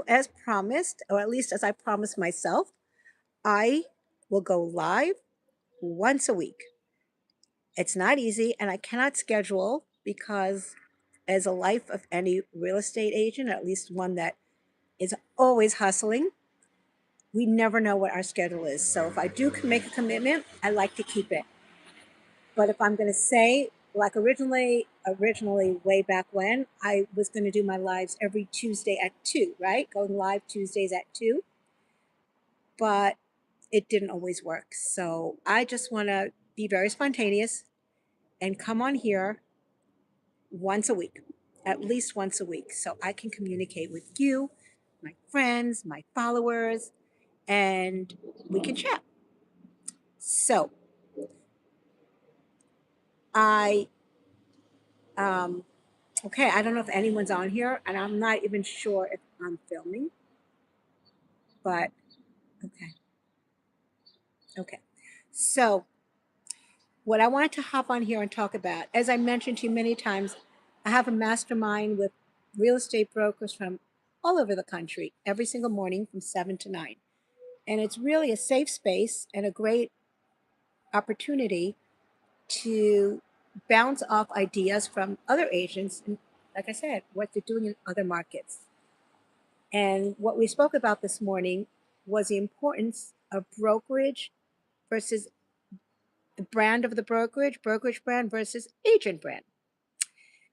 as promised, or at least as I promised myself, I will go live once a week. It's not easy, and I cannot schedule because, as a life of any real estate agent, at least one that is always hustling, we never know what our schedule is. So if I do make a commitment, I like to keep it. But if I'm going to say, like originally way back when, I was going to do my lives every Tuesday at 2, right? Going live Tuesdays at 2. But it didn't always work. So I just want to be very spontaneous and come on here once a week, at least once a week, so I can communicate with you, my friends, my followers, and we can chat. So I, okay, I don't know if anyone's on here, and I'm not even sure if I'm filming, but okay. Okay. So what I wanted to hop on here and talk about, as I mentioned to you many times, I have a mastermind with real estate brokers from all over the country every single morning from 7 to 9. And it's really a safe space and a great opportunity to bounce off ideas from other agents, and like I said, what they're doing in other markets. And what we spoke about this morning was the importance of brokerage versus the brand of the brokerage brand versus agent brand.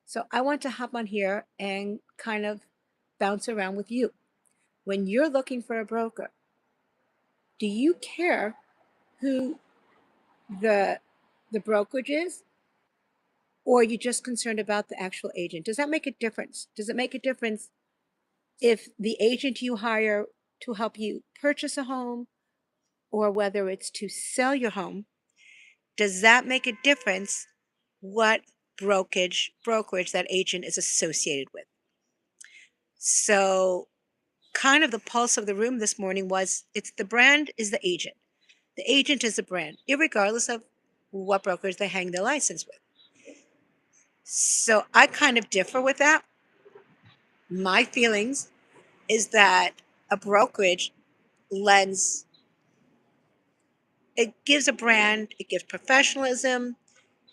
So I want to hop on here and kind of bounce around with you. When you're looking for a broker, do you care who the brokerage is, or are you just concerned about the actual agent? Does that make a difference? Does it make a difference if the agent you hire to help you purchase a home, or whether it's to sell your home? Does that make a difference what brokerage that agent is associated with? So kind of the pulse of the room this morning was, it's the brand is the agent. The agent is the brand, irregardless of what brokers they hang their license with. So I kind of differ with that. My feelings is that a brokerage lends, it gives a brand, it gives professionalism.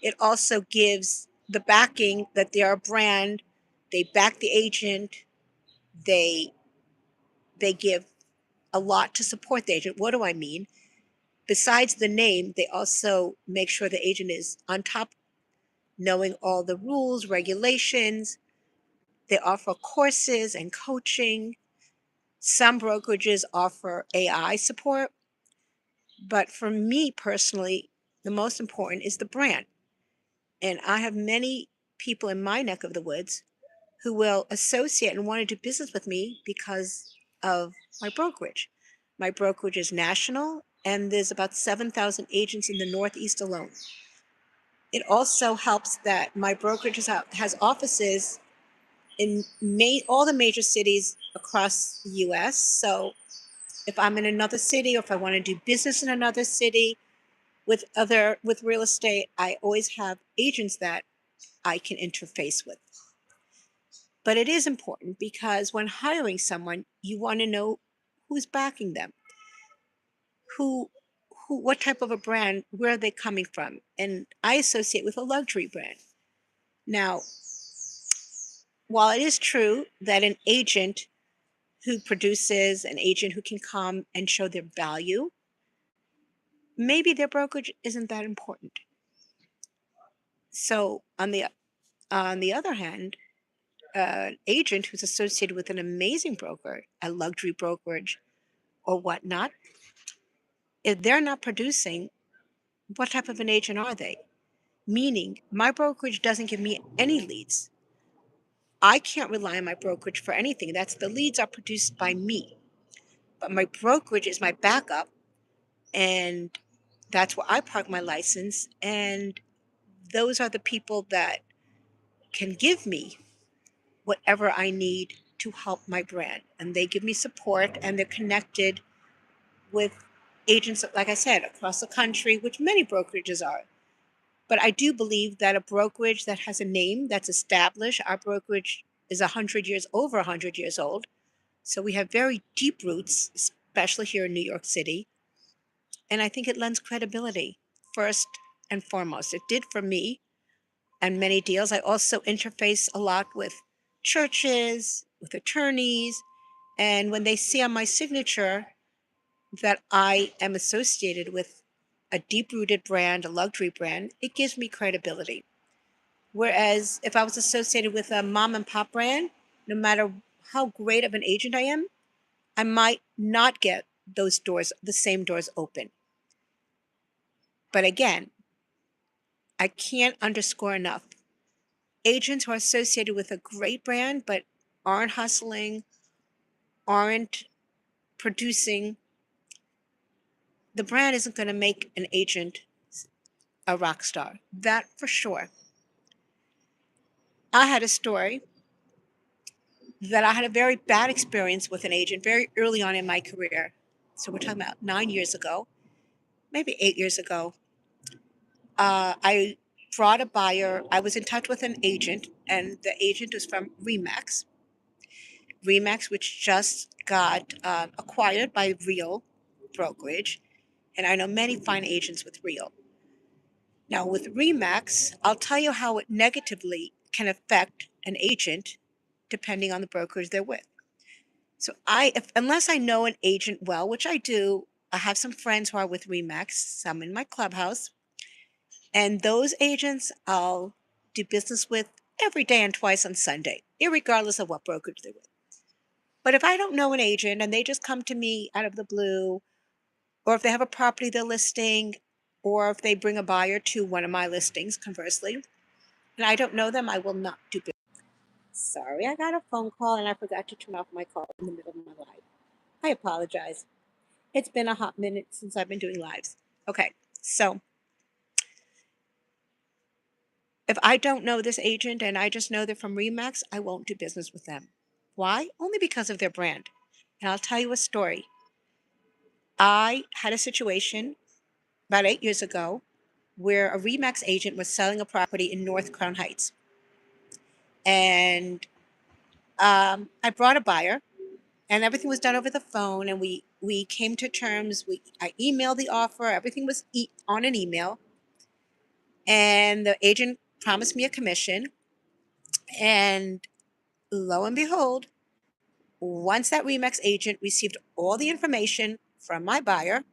It also gives the backing that they're a brand. They back the agent. They give a lot to support the agent. What do I mean? Besides the name, they also make sure the agent is on top, knowing all the rules, regulations. They offer courses and coaching. Some brokerages offer AI support. But for me personally, the most important is the brand. And I have many people in my neck of the woods who will associate and want to do business with me because of my brokerage. My brokerage is national, and there's about 7,000 agents in the Northeast alone. It also helps that my brokerage has offices in all the major cities across the US. So if I'm in another city, or if I want to do business in another city with real estate, I always have agents that I can interface with. But it is important because when hiring someone, you want to know who's backing them, who, what type of a brand, where are they coming from? And I associate with a luxury brand. Now, while it is true that an agent who produces, an agent who can come and show their value, maybe their brokerage isn't that important. So on the other hand, an agent who's associated with an amazing broker, a luxury brokerage or whatnot, if they're not producing, what type of an agent are they? Meaning, my brokerage doesn't give me any leads. I can't rely on my brokerage for anything. The leads are produced by me. But my brokerage is my backup, and that's where I park my license. And those are the people that can give me whatever I need to help my brand. And they give me support, and they're connected with agents, like I said, across the country, which many brokerages are. But I do believe that a brokerage that has a name that's established, our brokerage is over 100 years old. So we have very deep roots, especially here in New York City. And I think it lends credibility first and foremost. It did for me and many deals. I also interface a lot with churches, with attorneys. And when they see on my signature that I am associated with a deep rooted brand, a luxury brand, it gives me credibility. Whereas if I was associated with a mom and pop brand, no matter how great of an agent I am, I might not get those doors, the same doors open. But again, I can't underscore enough. Agents who are associated with a great brand but aren't hustling, aren't producing, the brand isn't going to make an agent a rock star. That for sure. I had a story that I had a very bad experience with an agent very early on in my career. So we're talking about 9 years ago, maybe 8 years ago. I brought a buyer. I was in touch with an agent, and the agent was from Remax. Remax, which just got acquired by Real Brokerage. And I know many fine agents with Real. Now, with Remax, I'll tell you how it negatively can affect an agent depending on the brokerage they're with. So unless I know an agent well, which I do, I have some friends who are with Remax, some in my clubhouse, and those agents I'll do business with every day and twice on Sunday, irregardless of what brokerage they're with. But if I don't know an agent and they just come to me out of the blue, or if they have a property they're listing, or if they bring a buyer to one of my listings, conversely, and I don't know them, I will not do business. Sorry, I got a phone call and I forgot to turn off my call in the middle of my live. I apologize. It's been a hot minute since I've been doing lives. Okay, so if I don't know this agent and I just know they're from Remax, I won't do business with them. Why? Only because of their brand. And I'll tell you a story. I had a situation about 8 years ago where a Remax agent was selling a property in North Crown Heights. And I brought a buyer, and everything was done over the phone, and we came to terms. I emailed the offer. Everything was on an email, and the agent promised me a commission. And lo and behold, once that Remax agent received all the information from my buyer,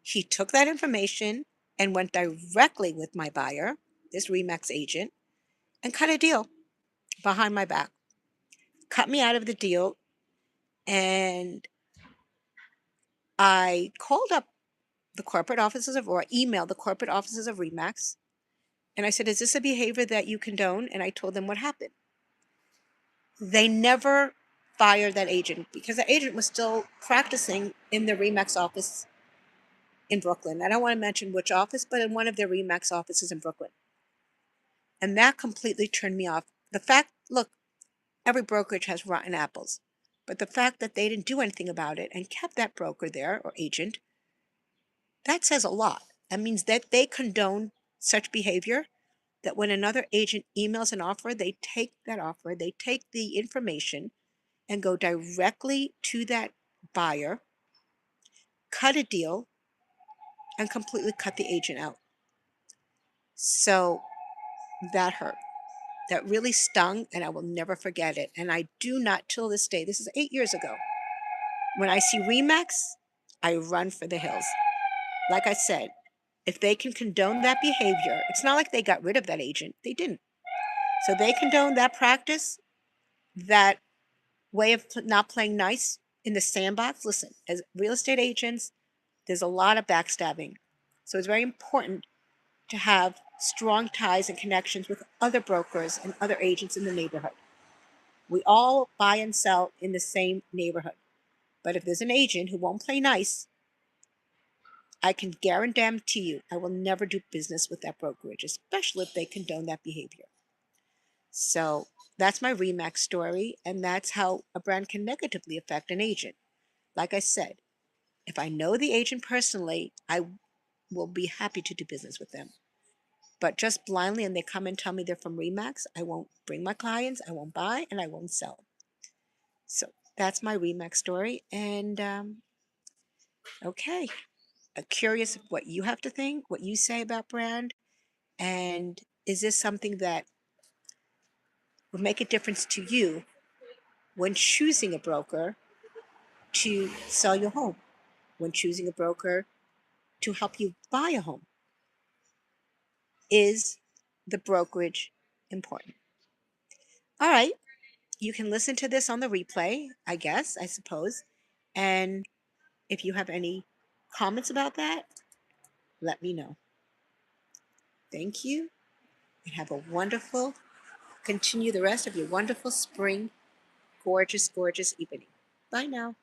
he took that information and went directly with my buyer, this Remax agent, and cut a deal behind my back. Cut me out of the deal. And I called up the corporate offices or emailed the corporate offices of Remax. And I said, is this a behavior that you condone? And I told them what happened. They never fired that agent because the agent was still practicing in the Remax office in Brooklyn. I don't want to mention which office, but in one of their Remax offices in Brooklyn. And that completely turned me off. The fact, look, every brokerage has rotten apples, but the fact that they didn't do anything about it and kept that broker there or agent, that says a lot. That means that they condone such behavior, that when another agent emails an offer, they take that offer, they take the information and go directly to that buyer, cut a deal, and completely cut the agent out. So that hurt. That really stung, and I will never forget it. And I do not, till this day, this is 8 years ago, when I see Remax, I run for the hills. Like I said, if they can condone that behavior, it's not like they got rid of that agent. They didn't. So they condone that practice, that way of not playing nice in the sandbox. Listen, as real estate agents, there's a lot of backstabbing. So it's very important to have strong ties and connections with other brokers and other agents in the neighborhood. We all buy and sell in the same neighborhood. But if there's an agent who won't play nice, I can guarantee you I will never do business with that brokerage, especially if they condone that behavior. So that's my Remax story, and that's how a brand can negatively affect an agent. Like I said, if I know the agent personally, I will be happy to do business with them. But just blindly, and they come and tell me they're from Remax, I won't bring my clients, I won't buy, and I won't sell. So that's my Remax story. And okay, I'm curious of what you have to think, what you say about brand, and is this something that would make a difference to you when choosing a broker to sell your home, when choosing a broker to help you buy a home? Is the brokerage important? All right, you can listen to this on the replay, I suppose. And if you have any comments about that, let me know. Thank you, and have a wonderful, continue the rest of your wonderful spring, gorgeous, gorgeous evening. Bye now.